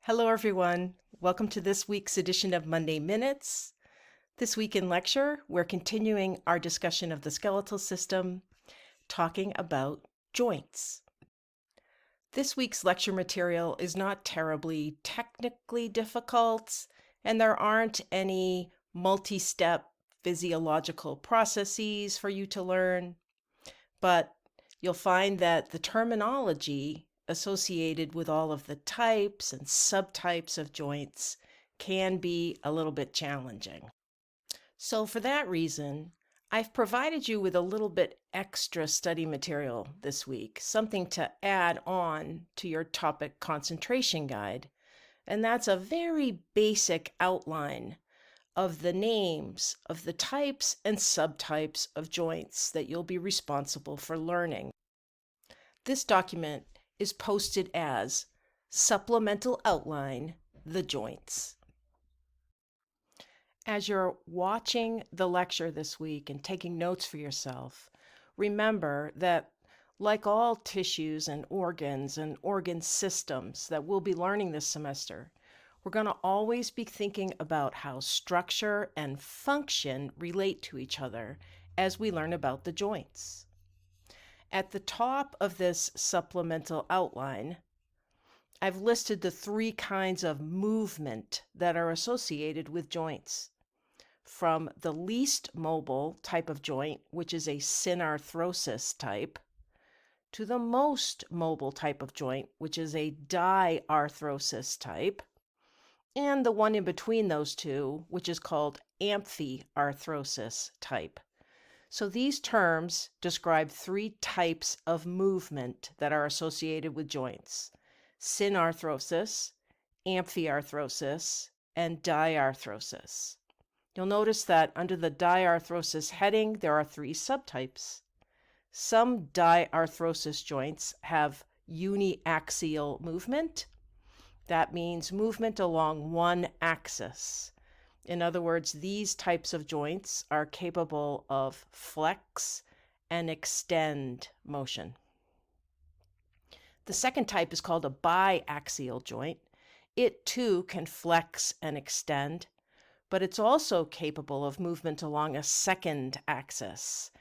Hello, everyone. Welcome to this week's edition of Monday Minutes. This week in lecture, we're continuing our discussion of the skeletal system, talking about joints. This week's lecture material is not terribly technically difficult, and there aren't any multi-step physiological processes for you to learn, but you'll find that the terminology associated with all of the types and subtypes of joints can be a little bit challenging. So for that reason, I've provided you with a little bit extra study material this week, something to add on to your topic concentration guide. And that's a very basic outline of the names of the types and subtypes of joints that you'll be responsible for learning. This document is posted as Supplemental Outline, The Joints. As you're watching the lecture this week and taking notes for yourself, remember that like all tissues and organ systems that we'll be learning this semester, we're going to always be thinking about how structure and function relate to each other as we learn about the joints. At the top of this supplemental outline, I've listed the three kinds of movement that are associated with joints. From the least mobile type of joint, which is a synarthrosis type, to the most mobile type of joint, which is a diarthrosis type, and the one in between those two, which is called amphiarthrosis type. So these terms describe three types of movement that are associated with joints: synarthrosis, amphiarthrosis, and diarthrosis. You'll notice that under the diarthrosis heading, there are three subtypes. Some diarthrosis joints have uniaxial movement. That means movement along one axis. In other words, these types of joints are capable of flex and extend motion. The second type is called a biaxial joint. It too can flex and extend, but it's also capable of movement along a second axis.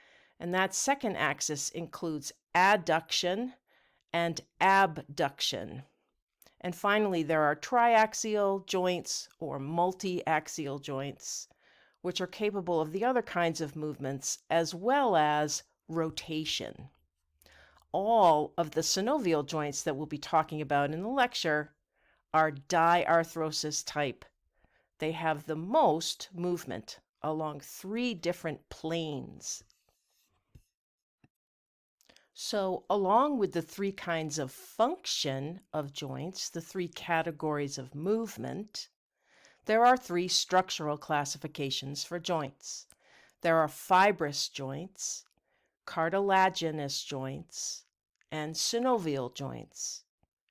And that second axis includes adduction and abduction. And finally, there are triaxial joints or multi-axial joints, which are capable of the other kinds of movements as well as rotation. All of the synovial joints that we'll be talking about in the lecture are diarthrosis type. They have the most movement along three different planes. So, along with the three kinds of function of joints, the three categories of movement, there are three structural classifications for joints. There are fibrous joints, cartilaginous joints, and synovial joints.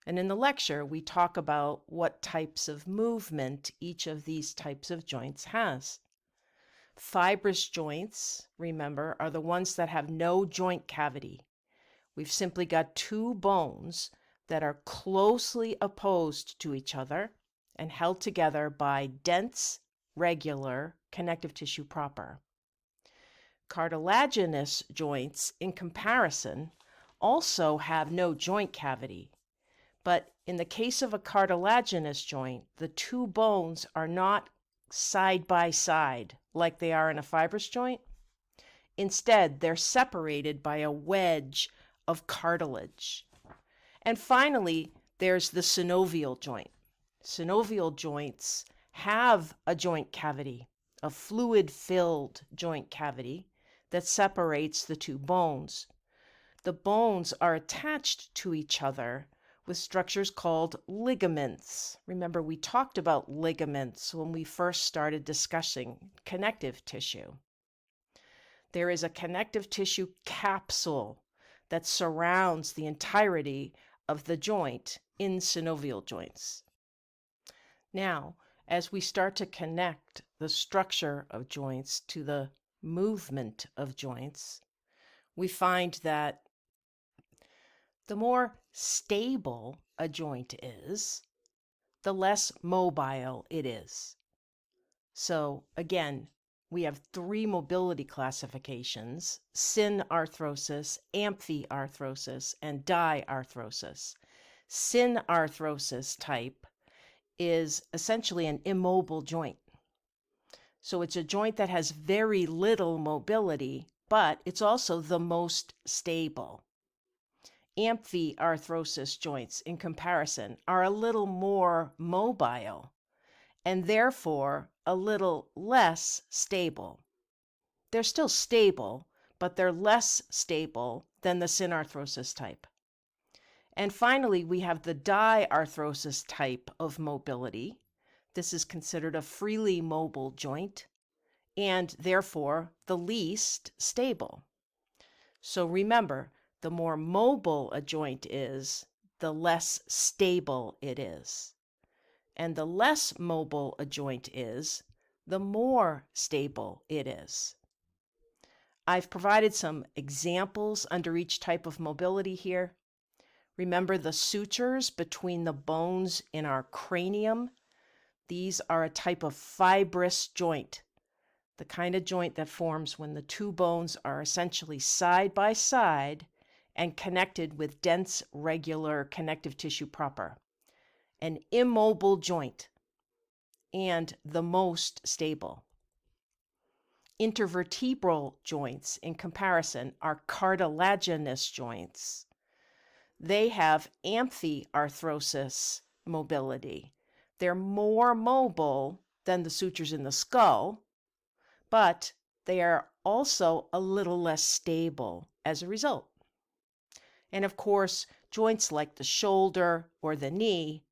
And in the lecture, we talk about what types of movement each of these types of joints has. Fibrous joints, remember, are the ones that have no joint cavity. We've simply got two bones that are closely opposed to each other and held together by dense, regular connective tissue proper. Cartilaginous joints, in comparison, also have no joint cavity. But in the case of a cartilaginous joint, the two bones are not side by side like they are in a fibrous joint. Instead, they're separated by a wedge of cartilage. And finally, there's the synovial joint. Synovial joints have a joint cavity, a fluid-filled joint cavity that separates the two bones. The bones are attached to each other with structures called ligaments. Remember, we talked about ligaments when we first started discussing connective tissue. There is a connective tissue capsule that surrounds the entirety of the joint in synovial joints. Now, as we start to connect the structure of joints to the movement of joints, we find that the more stable a joint is, the less mobile it is. So again, we have 3 mobility classifications: synarthrosis, amphiarthrosis, and diarthrosis. Synarthrosis type is essentially an immobile joint. So it's a joint that has very little mobility, but it's also the most stable. Amphiarthrosis joints, in comparison, are a little more mobile and therefore a little less stable. They're still stable, but they're less stable than the synarthrosis type. And finally, we have the diarthrosis type of mobility. This is considered a freely mobile joint and therefore the least stable. So remember, the more mobile a joint is, the less stable it is. And the less mobile a joint is, the more stable it is. I've provided some examples under each type of mobility here. Remember the sutures between the bones in our cranium? These are a type of fibrous joint, the kind of joint that forms when the 2 bones are essentially side by side and connected with dense, regular connective tissue proper. An immobile joint and the most stable. Intervertebral joints, in comparison, are cartilaginous joints. They have amphiarthrosis mobility. They're more mobile than the sutures in the skull, but they are also a little less stable as a result. And of course, joints like the shoulder or the knee,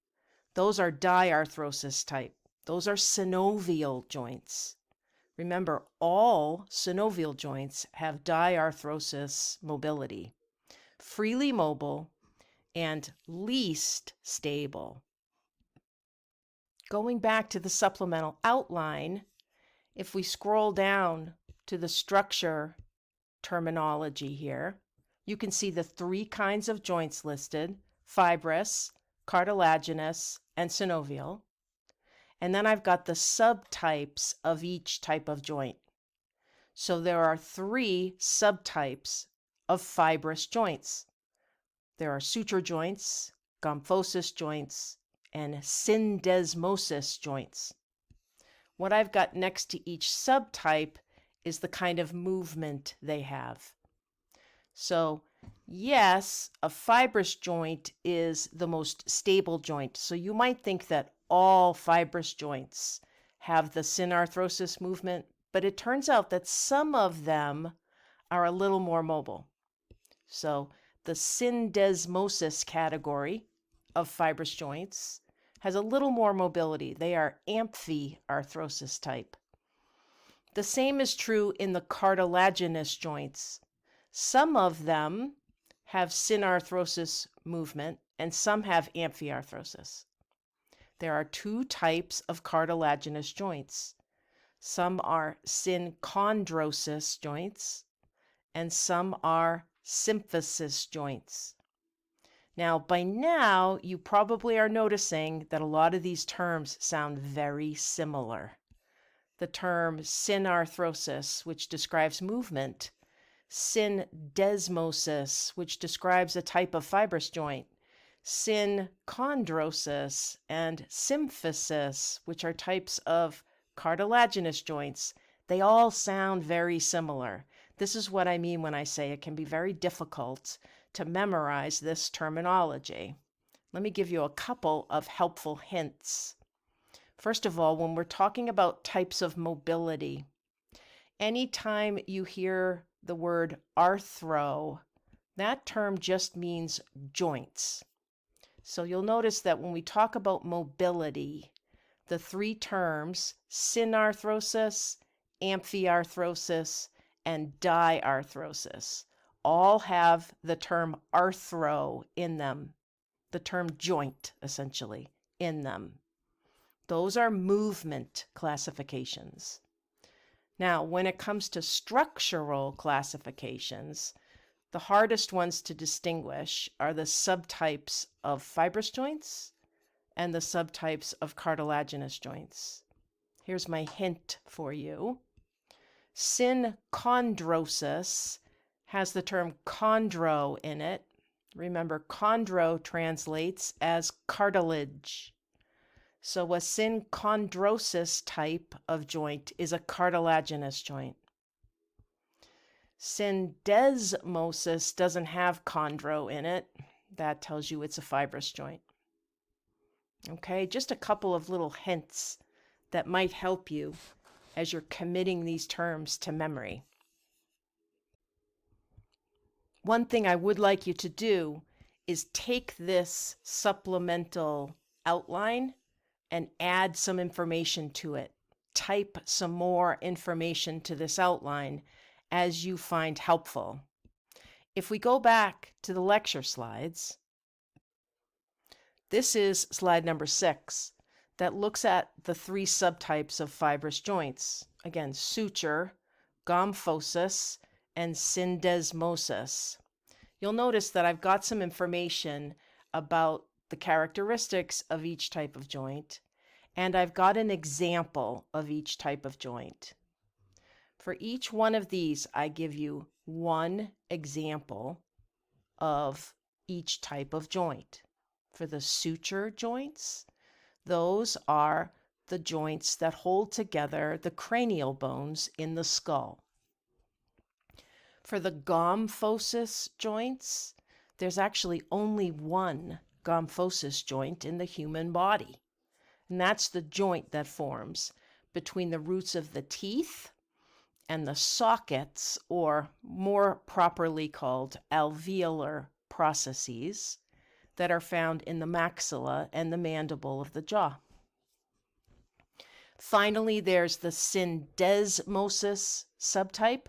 those are diarthrosis type. Those are synovial joints. Remember, all synovial joints have diarthrosis mobility, freely mobile and least stable. Going back to the supplemental outline, if we scroll down to the structure terminology here, you can see the 3 kinds of joints listed: fibrous, cartilaginous, and synovial. And then I've got the subtypes of each type of joint. So there are 3 subtypes of fibrous joints. There are suture joints, gomphosis joints, and syndesmosis joints. What I've got next to each subtype is the kind of movement they have. So yes, a fibrous joint is the most stable joint. So you might think that all fibrous joints have the synarthrosis movement, but it turns out that some of them are a little more mobile. So the syndesmosis category of fibrous joints has a little more mobility. They are amphiarthrosis type. The same is true in the cartilaginous joints. Some of them have synarthrosis movement and some have amphiarthrosis. There are 2 types of cartilaginous joints. Some are synchondrosis joints and some are symphysis joints. Now, by now, you probably are noticing that a lot of these terms sound very similar. The term synarthrosis, which describes movement, syndesmosis, which describes a type of fibrous joint, synchondrosis, and symphysis, which are types of cartilaginous joints, they all sound very similar. This is what I mean when I say it can be very difficult to memorize this terminology. Let me give you a couple of helpful hints. First of all, when we're talking about types of mobility, anytime you hear the word arthro, that term just means joints. So you'll notice that when we talk about mobility, the 3 terms, synarthrosis, amphiarthrosis, and diarthrosis, all have the term arthro in them, the term joint, essentially, in them. Those are movement classifications. Now, when it comes to structural classifications, the hardest ones to distinguish are the subtypes of fibrous joints and the subtypes of cartilaginous joints. Here's my hint for you. Synchondrosis has the term chondro in it. Remember, chondro translates as cartilage. So a synchondrosis type of joint is a cartilaginous joint. Syndesmosis doesn't have chondro in it. That tells you it's a fibrous joint. Okay, just a couple of little hints that might help you as you're committing these terms to memory. One thing I would like you to do is take this supplemental outline and add some information to it. Type some more information to this outline as you find helpful. If we go back to the lecture slides, this is slide number 6 that looks at the 3 subtypes of fibrous joints. Again, suture, gomphosis, and syndesmosis. You'll notice that I've got some information about the characteristics of each type of joint, and I've got an example of each type of joint. For each one of these, I give you one example of each type of joint. For the suture joints, those are the joints that hold together the cranial bones in the skull. For the gomphosis joints, there's actually only one gomphosis joint in the human body, and that's the joint that forms between the roots of the teeth and the sockets, or more properly called alveolar processes, that are found in the maxilla and the mandible of the jaw. Finally, there's the syndesmosis subtype.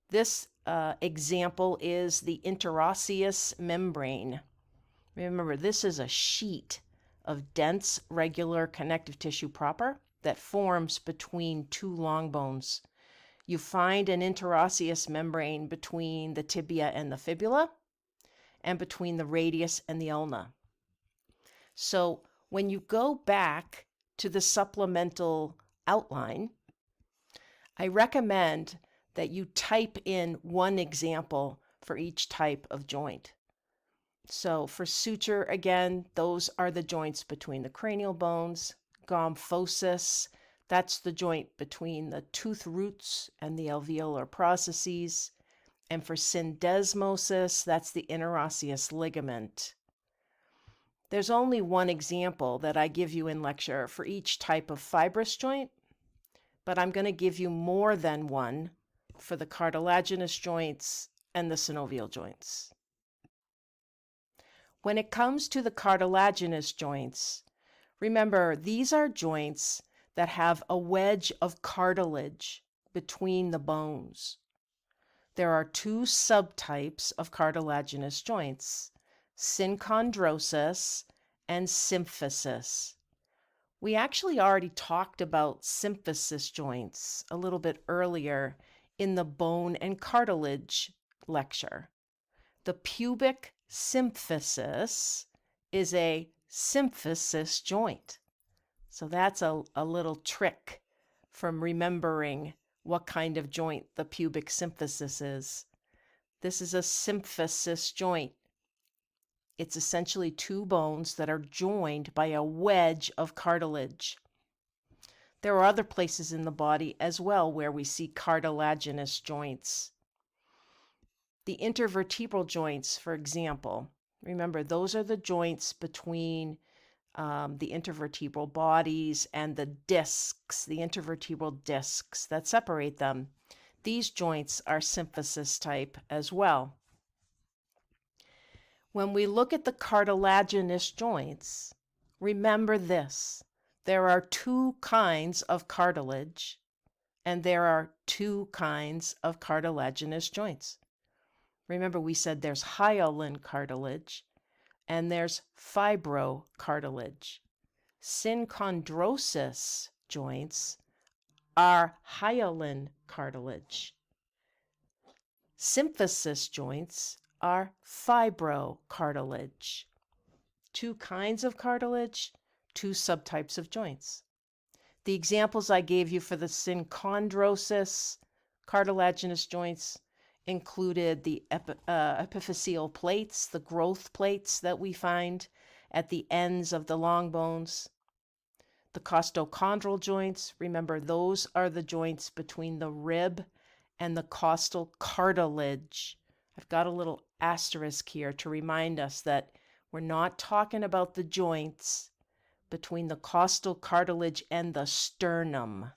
This example is the interosseous membrane. Remember, this is a sheet of dense, regular connective tissue proper that forms between 2 long bones. You find an interosseous membrane between the tibia and the fibula, and between the radius and the ulna. So when you go back to the supplemental outline, I recommend that you type in one example for each type of joint. So for suture, again, those are the joints between the cranial bones. Gomphosis, that's the joint between the tooth roots and the alveolar processes. And for syndesmosis, that's the interosseous ligament. There's only one example that I give you in lecture for each type of fibrous joint, but I'm going to give you more than one for the cartilaginous joints and the synovial joints. When it comes to the cartilaginous joints, remember, these are joints that have a wedge of cartilage between the bones. There are 2 subtypes of cartilaginous joints, synchondrosis and symphysis. We actually already talked about symphysis joints a little bit earlier in the bone and cartilage lecture. The pubic symphysis is a symphysis joint. So that's a little trick from remembering what kind of joint the pubic symphysis is. This is a symphysis joint. It's essentially 2 bones that are joined by a wedge of cartilage. There are other places in the body as well where we see cartilaginous joints. The intervertebral joints, for example, remember, those are the joints between the intervertebral bodies and the discs, the intervertebral discs that separate them. These joints are symphysis type as well. When we look at the cartilaginous joints, remember this: there are 2 kinds of cartilage, and there are 2 kinds of cartilaginous joints. Remember, we said there's hyaline cartilage and there's fibrocartilage. Synchondrosis joints are hyaline cartilage. Symphysis joints are fibrocartilage. two kinds of cartilage, two subtypes of joints. The examples I gave you for the synchondrosis cartilaginous joints included the epiphyseal plates, the growth plates that we find at the ends of the long bones. The costochondral joints, remember, those are the joints between the rib and the costal cartilage. I've got a little asterisk here to remind us that we're not talking about the joints between the costal cartilage and the sternum.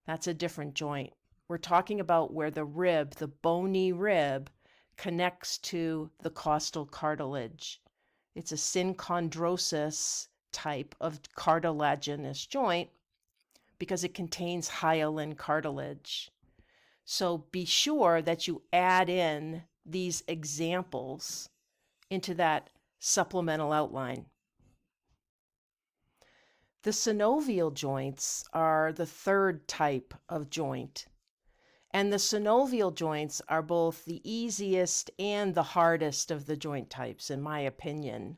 That's a different joint. We're talking about where the rib, the bony rib, connects to the costal cartilage. It's a synchondrosis type of cartilaginous joint because it contains hyaline cartilage. So be sure that you add in these examples into that supplemental outline. The synovial joints are the third type of joint. And the synovial joints are both the easiest and the hardest of the joint types, in my opinion.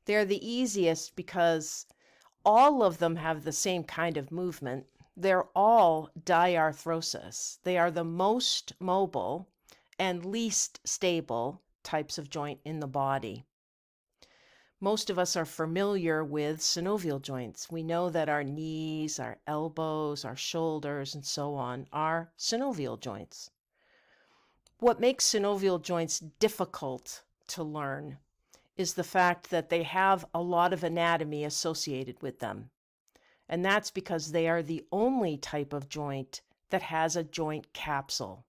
They're the easiest because all of them have the same kind of movement. They're all diarthrosis. They are the most mobile and least stable types of joint in the body. Most of us are familiar with synovial joints. We know that our knees, our elbows, our shoulders, and so on are synovial joints. What makes synovial joints difficult to learn is the fact that they have a lot of anatomy associated with them. And that's because they are the only type of joint that has a joint capsule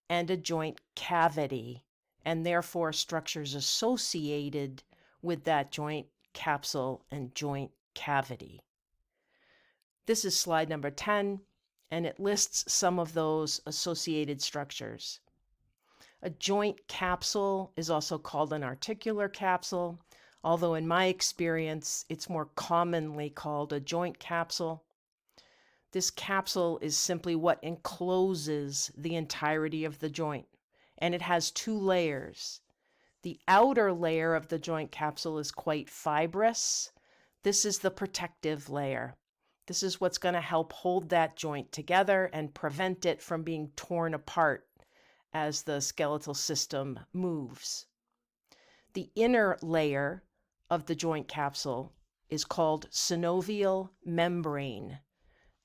and a joint cavity, and therefore structures associated with that joint capsule and joint cavity. This is slide number 10, and it lists some of those associated structures. A joint capsule is also called an articular capsule, although in my experience, it's more commonly called a joint capsule. This capsule is simply what encloses the entirety of the joint, and it has two layers. The outer layer of the joint capsule is quite fibrous. This is the protective layer. This is what's going to help hold that joint together and prevent it from being torn apart as the skeletal system moves. The inner layer of the joint capsule is called synovial membrane,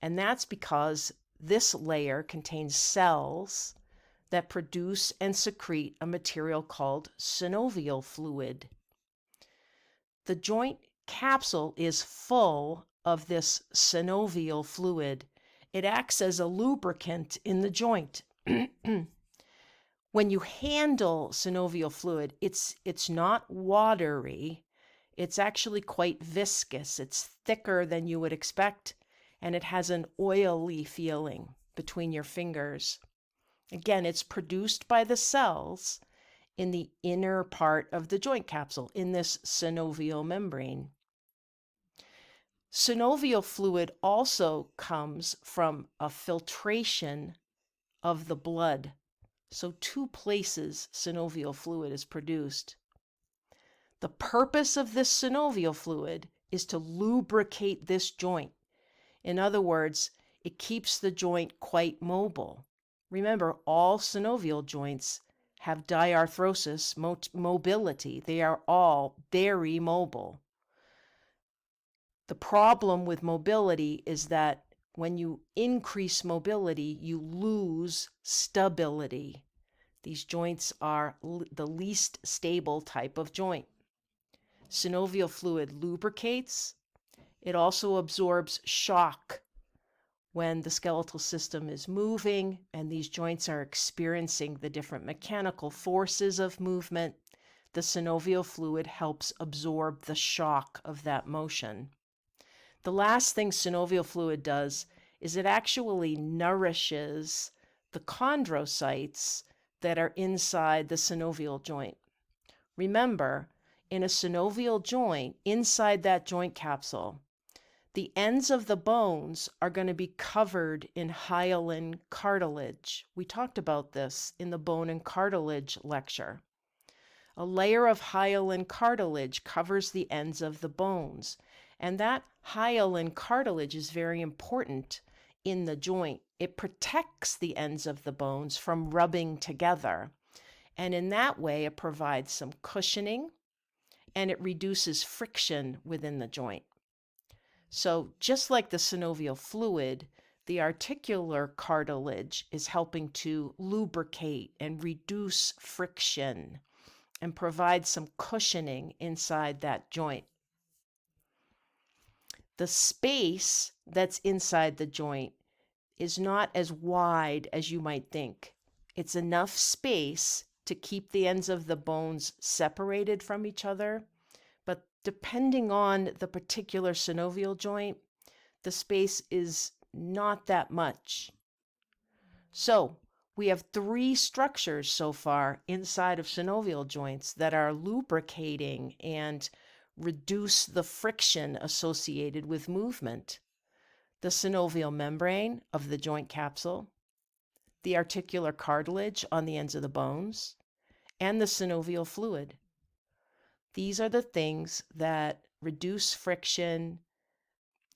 and that's because this layer contains cells that produce and secrete a material called synovial fluid. The joint capsule is full of this synovial fluid. It acts as a lubricant in the joint. When you handle synovial fluid, it's not watery. It's actually quite viscous. It's thicker than you would expect, and it has an oily feeling between your fingers. Again, it's produced by the cells in the inner part of the joint capsule, in this synovial membrane. Synovial fluid also comes from a filtration of the blood. So two places synovial fluid is produced. The purpose of this synovial fluid is to lubricate this joint. In other words, it keeps the joint quite mobile. Remember, all synovial joints have diarthrosis mobility. They are all very mobile. The problem with mobility is that when you increase mobility, you lose stability. These joints are the least stable type of joint. Synovial fluid lubricates. It also absorbs shock when the skeletal system is moving and these joints are experiencing the different mechanical forces of movement. The synovial fluid helps absorb the shock of that motion. The last thing synovial fluid does is it actually nourishes the chondrocytes that are inside the synovial joint. Remember, in a synovial joint, inside that joint capsule, the ends of the bones are going to be covered in hyaline cartilage. We talked about this in the bone and cartilage lecture. A layer of hyaline cartilage covers the ends of the bones, and that hyaline cartilage is very important in the joint. It protects the ends of the bones from rubbing together, and in that way it provides some cushioning and it reduces friction within the joint. So just like the synovial fluid, the articular cartilage is helping to lubricate and reduce friction and provide some cushioning inside that joint. The space that's inside the joint is not as wide as you might think. It's enough space to keep the ends of the bones separated from each other, but depending on the particular synovial joint, the space is not that much. So we have 3 structures so far inside of synovial joints that are lubricating and reduce the friction associated with movement. The synovial membrane of the joint capsule, the articular cartilage on the ends of the bones, and the synovial fluid. These are the things that reduce friction,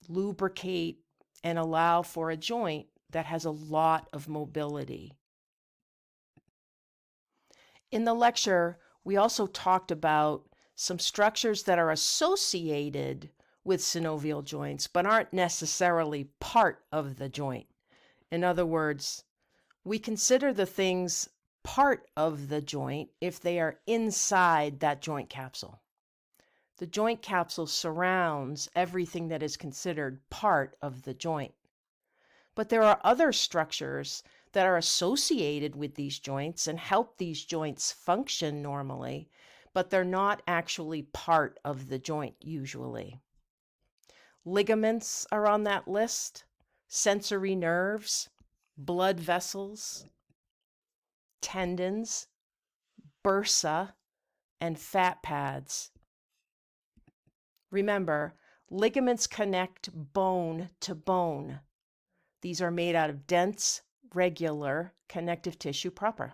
lubricate, and allow for a joint that has a lot of mobility. In the lecture, we also talked about some structures that are associated with synovial joints but aren't necessarily part of the joint. In other words, we consider the things part of the joint if they are inside that joint capsule. The joint capsule surrounds everything that is considered part of the joint. But there are other structures that are associated with these joints and help these joints function normally, but they're not actually part of the joint usually. Ligaments are on that list, sensory nerves, blood vessels, tendons, bursa, and fat pads. Remember, ligaments connect bone to bone. These are made out of dense, regular connective tissue proper.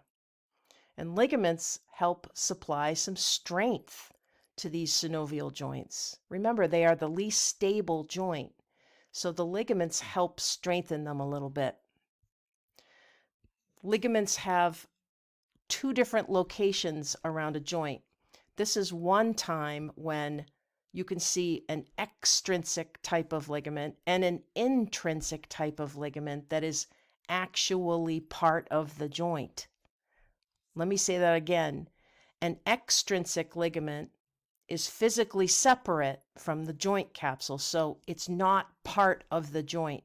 And ligaments help supply some strength to these synovial joints. Remember, they are the least stable joint, so the ligaments help strengthen them a little bit. Ligaments have 2 different locations around a joint. This is one time when you can see an extrinsic type of ligament and an intrinsic type of ligament that is actually part of the joint. Let me say that again. An extrinsic ligament is physically separate from the joint capsule, so it's not part of the joint.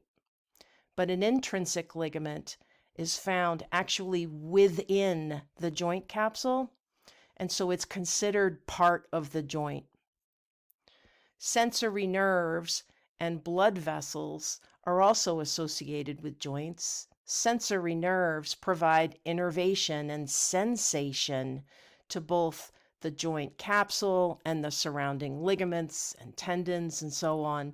But an intrinsic ligament is found actually within the joint capsule, and so it's considered part of the joint. Sensory nerves and blood vessels are also associated with joints. Sensory nerves provide innervation and sensation to both the joint capsule and the surrounding ligaments and tendons and so on.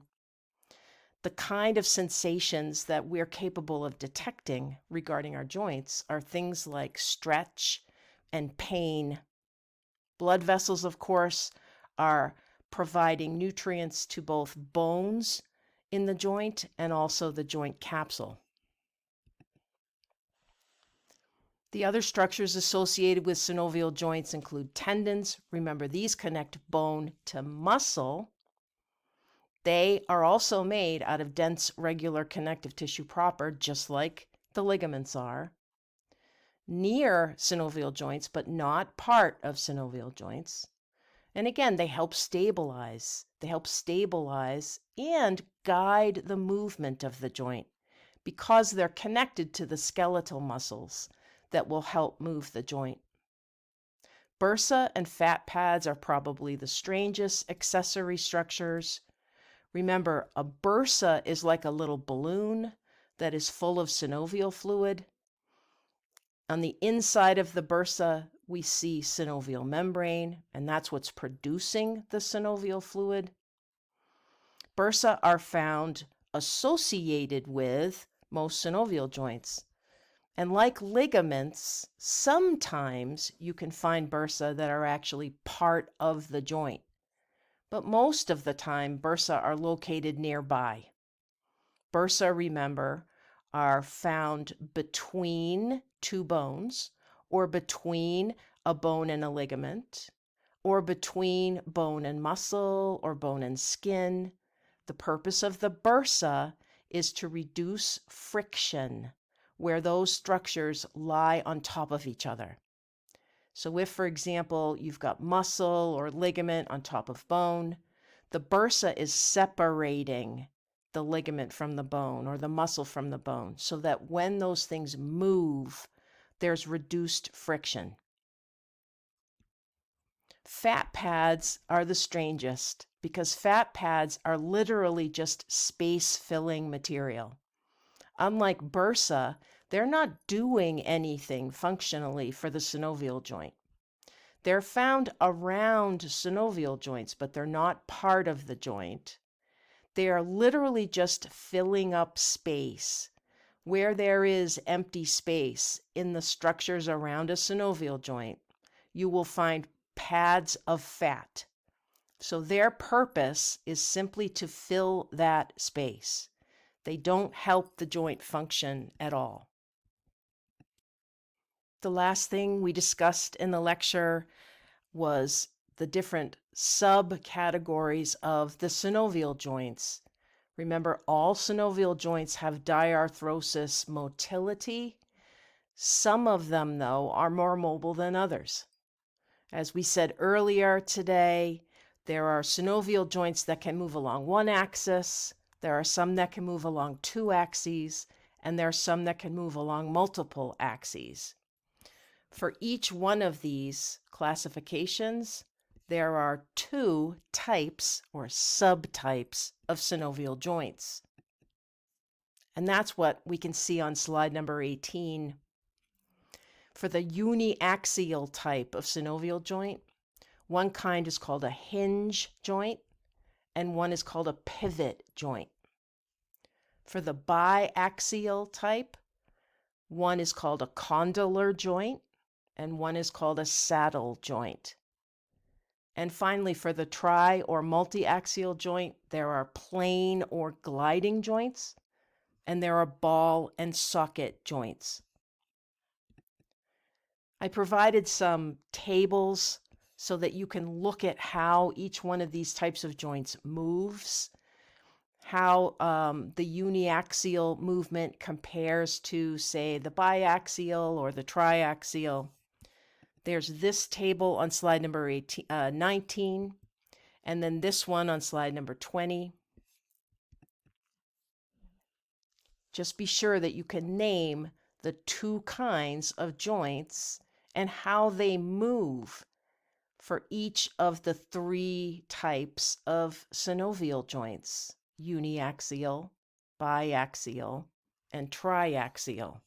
The kind of sensations that we're capable of detecting regarding our joints are things like stretch and pain. Blood vessels, of course, are providing nutrients to both bones in the joint and also the joint capsule. The other structures associated with synovial joints include tendons. Remember, these connect bone to muscle. They are also made out of dense, regular connective tissue proper, just like the ligaments are. Near synovial joints, but not part of synovial joints. And again, they help stabilize. They help stabilize and guide the movement of the joint because they're connected to the skeletal muscles that will help move the joint. Bursa and fat pads are probably the strangest accessory structures. Remember, a bursa is like a little balloon that is full of synovial fluid. On the inside of the bursa, we see synovial membrane, and that's what's producing the synovial fluid. Bursa are found associated with most synovial joints. And like ligaments, sometimes you can find bursa that are actually part of the joint, but most of the time bursa are located nearby. Bursa, remember, are found between two bones, or between a bone and a ligament, or between bone and muscle, or bone and skin. The purpose of the bursa is to reduce friction where those structures lie on top of each other. So if, for example, you've got muscle or ligament on top of bone, the bursa is separating the ligament from the bone or the muscle from the bone so that when those things move, there's reduced friction. Fat pads are the strangest because fat pads are literally just space-filling material. Unlike bursa, they're not doing anything functionally for the synovial joint. They're found around synovial joints, but they're not part of the joint. They are literally just filling up space. Where there is empty space in the structures around a synovial joint, you will find pads of fat. So their purpose is simply to fill that space. They don't help the joint function at all. The last thing we discussed in the lecture was the different subcategories of the synovial joints. Remember, all synovial joints have diarthrosis motility. Some of them, though, are more mobile than others. As we said earlier today, there are synovial joints that can move along one axis, there are some that can move along two axes, and there are some that can move along multiple axes. For each one of these classifications, there are two types or subtypes of synovial joints. And that's what we can see on slide number 18. For the uniaxial type of synovial joint, one kind is called a hinge joint and one is called a pivot joint. For the biaxial type, one is called a condylar joint and one is called a saddle joint. And finally, for the tri or multiaxial joint, there are plane or gliding joints and there are ball and socket joints. I provided some tables so that you can look at how each one of these types of joints moves, how the uniaxial movement compares to, say, the biaxial or the triaxial. There's this table on slide number 19, and then this one on slide number 20. Just be sure that you can name the two kinds of joints and how they move for each of the three types of synovial joints: uniaxial, biaxial, and triaxial.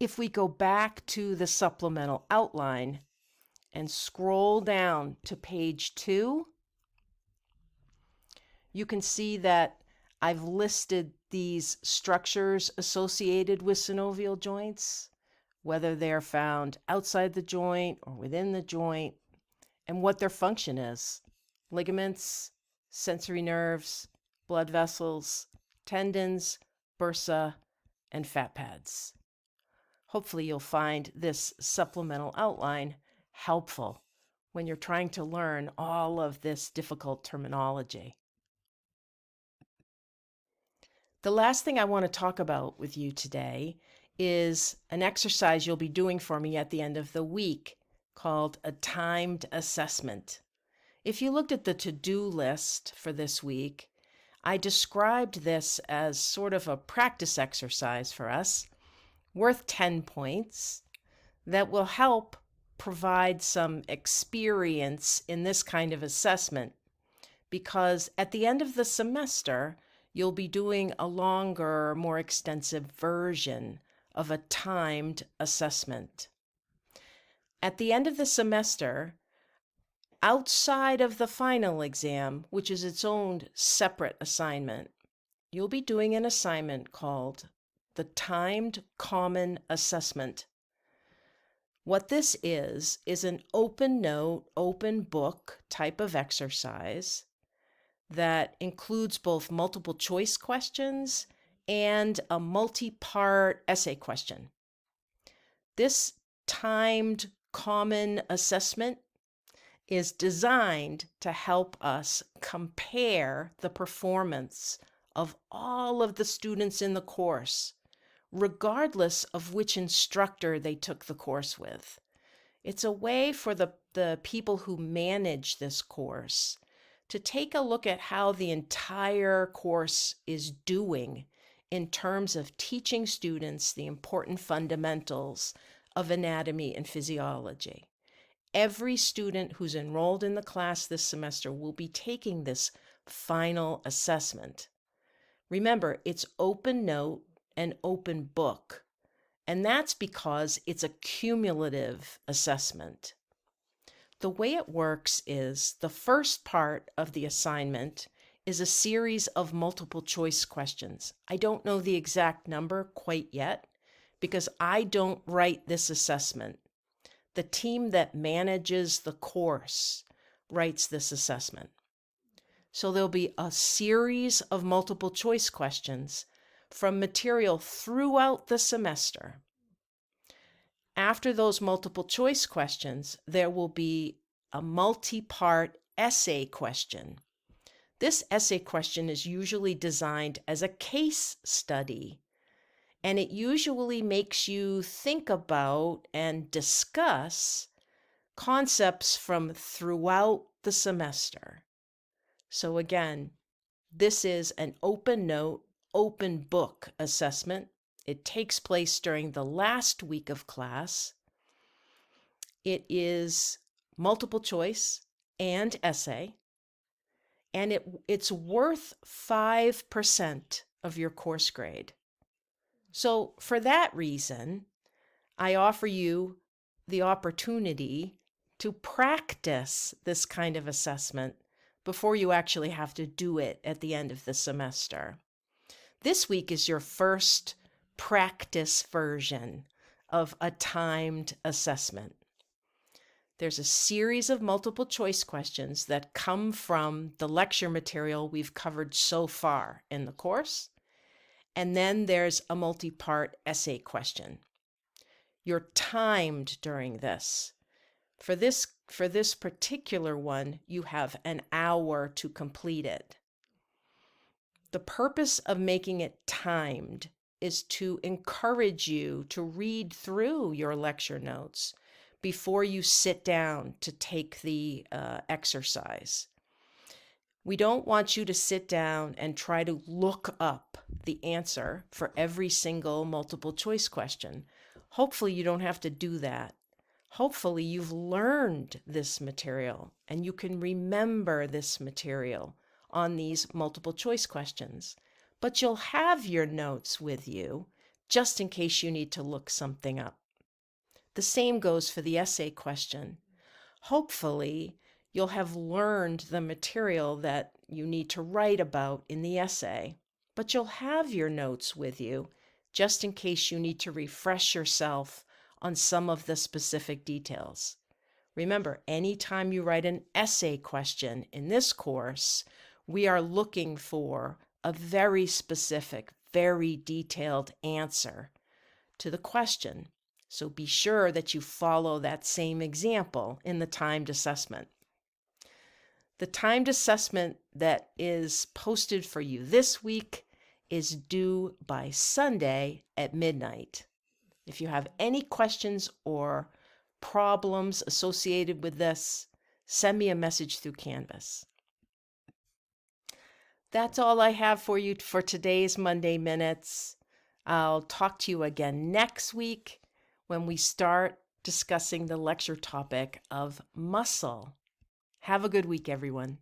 If we go back to the supplemental outline and scroll down to page 2, you can see that I've listed these structures associated with synovial joints, whether they're found outside the joint or within the joint, and what their function is: ligaments, sensory nerves, blood vessels, tendons, bursa, and fat pads. Hopefully you'll find this supplemental outline helpful when you're trying to learn all of this difficult terminology. The last thing I want to talk about with you today is an exercise you'll be doing for me at the end of the week called a timed assessment. If you looked at the to-do list for this week, I described this as sort of a practice exercise for us, worth 10 points, that will help provide some experience in this kind of assessment, because at the end of the semester, you'll be doing a longer, more extensive version of a timed assessment. At the end of the semester, outside of the final exam, which is its own separate assignment, you'll be doing an assignment called the Timed Common Assessment. What this is an open note, open book type of exercise that includes both multiple choice questions and a multi-part essay question. This timed common assessment is designed to help us compare the performance of all of the students in the course, regardless of which instructor they took the course with. It's a way for the people who manage this course to take a look at how the entire course is doing in terms of teaching students the important fundamentals of anatomy and physiology. Every student who's enrolled in the class this semester will be taking this final assessment. Remember, it's open note and open book, and that's because it's a cumulative assessment. The way it works is the first part of the assignment is a series of multiple choice questions. I don't know the exact number quite yet because I don't write this assessment. The team that manages the course writes this assessment. So there'll be a series of multiple choice questions from material throughout the semester. After those multiple choice questions, there will be a multi-part essay question. This essay question is usually designed as a case study, and it usually makes you think about and discuss concepts from throughout the semester. So again, this is an open note, open book assessment. It takes place during the last week of class. It is multiple choice and essay, and it's worth 5% of your course grade. So for that reason, I offer you the opportunity to practice this kind of assessment before you actually have to do it at the end of the semester. This week is your first practice version of a timed assessment. There's a series of multiple choice questions that come from the lecture material we've covered so far in the course, and then there's a multi-part essay question. You're timed during this. For this particular one, you have an hour to complete it. The purpose of making it timed is to encourage you to read through your lecture notes before you sit down to take the exercise. We don't want you to sit down and try to look up the answer for every single multiple choice question. Hopefully you don't have to do that. Hopefully you've learned this material and you can remember this material on these multiple choice questions. But you'll have your notes with you just in case you need to look something up. The same goes for the essay question. Hopefully you'll have learned the material that you need to write about in the essay, but you'll have your notes with you just in case you need to refresh yourself on some of the specific details. Remember, anytime you write an essay question in this course, we are looking for a very specific, very detailed answer to the question. So be sure that you follow that same example in the timed assessment. The timed assessment that is posted for you this week is due by Sunday at midnight. If you have any questions or problems associated with this, send me a message through Canvas. That's all I have for you for today's Monday Minutes. I'll talk to you again next week when we start discussing the lecture topic of muscle. Have a good week, everyone.